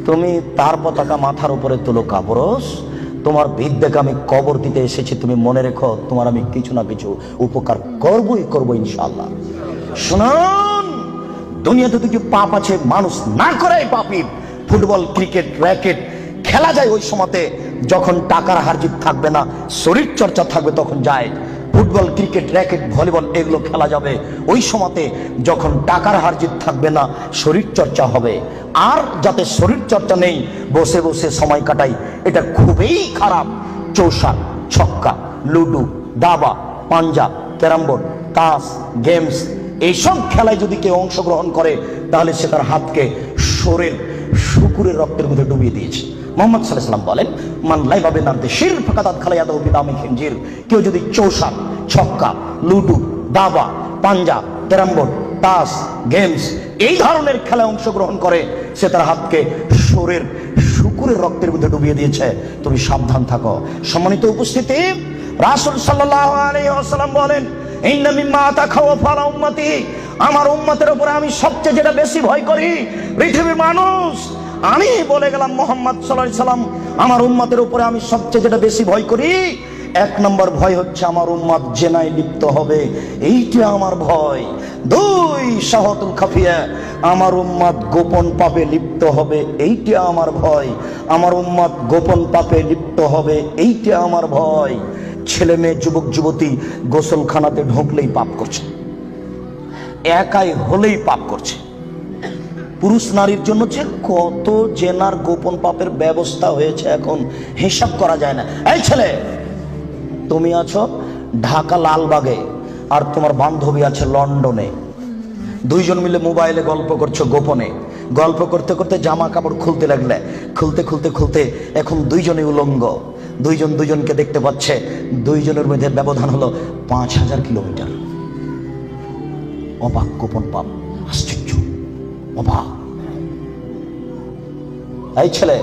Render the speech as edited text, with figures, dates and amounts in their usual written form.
তুমি তার পতাকা মাথার উপরে তুলো কাপুরুষ। তোমার বিদ্যাকে আমি কবর দিতে এসেছি, তুমি মনে রেখো তোমার আমি কিছু না কিছু উপকার করবই করবো ইনশাআল্লাহ। শুনুন, দুনিয়াতে কিছু পাপ আছে মানুষ না করে পাপী। ফুটবল, ক্রিকেট, র্যাকেট খেলা যায় ওই সময়তে যখন টাকার হারজিত থাকবে না, শরীর চর্চা থাকবে তখন যায়। ফুটবল, ক্রিকেট, র্যাকেট, ভলিবল এগুলো খেলা যাবে ওই সময়তে যখন টাকার হারজিত থাকবে না, শরীর চর্চা হবে। আর যাতে শরীর চর্চা নেই, বসে বসে সময় কাটাই, এটা খুবই খারাপ। চৌসার, ছক্কা, লুডু, দাবা, পাঞ্জা, ক্যারাম বোর্ড, তাস, গেমস এইসব খেলায় যদি কেউ অংশগ্রহণ করে তাহলে সে তার হাতকে শরীর শুকুরের রক্তের মধ্যে ডুবিয়ে দিয়েছে। মুহাম্মদ সাল্লাল্লাহু আলাইহি ওয়াসাল্লাম বলেন, মান লাইবা বিনারদি শির ফাকাদাত খালায়াদাহু বিদামি খিনজির। কেউ যদি চৌসার, ছক্কা, লুডু, দাবা, পাঞ্জা, ক্যারাম বোর্ড, তাস, গেমস এই ধরনের খেলায় অংশগ্রহণ করে সে তার হাতকে শরীর শুকুরের রক্তের মধ্যে ডুবিয়ে দিয়েছে। তুমি সাবধান থাকো। সম্মানিত উপস্থিতি, রাসূল সাল্লাল্লাহু আলাইহি ওয়াসাল্লাম বলেন, ইন্না মিম্মা তাখাওয়াফা আলা উম্মতি, আমার উম্মতের উপরে আমি সবচেয়ে যেটা বেশি ভয় করি, পৃথিবীর মানুষ, আমি বলে গেলাম মুহাম্মদ সাল্লাল্লাহু আলাইহি ওয়াসাল্লাম, আমার উম্মতের উপরে আমি সবচেয়ে যেটা বেশি ভয় করি, এক নম্বর ভয় হচ্ছে আমার উম্মত জেনায় লিপ্ত হবে, এইটা আমার ভয়। দুই, শাহওয়াতুল খাফিয়া, আমার উম্মত গোপন পাপে লিপ্ত হবে, এইটা আমার ভয়। আমার উম্মত গোপন পাপে লিপ্ত হবে, এইটা আমার ভয়। ছেলে মেয়ে, যুবক যুবতী গোসলখানাতে ঢুকলেই পাপ করছে, একাই হলেই পাপ করছে। পুরুষ নারীর জন্য যে কত জেনার গোপন পাপের ব্যবস্থা হয়েছে এখন হিসাব করা যায় না। এই ছেলে, তুমি আছো ঢাকা লালবাগে আর তোমার বান্ধবী আছে লন্ডনে, দুইজন মিলে মোবাইলে গল্প করছো গোপনে। গল্প করতে করতে জামা কাপড় খুলতে লাগলে, খুলতে খুলতে খুলতে এখন দুইজনে উলঙ্গ, দুইজন দুইজনকে দেখতে পাচ্ছে, দুইজনের মধ্যে ব্যবধান হলো 5000 কিলোমিটার। অবাক গোপন পাপ, আশ্চর্য, অবাক। এই ছেলে,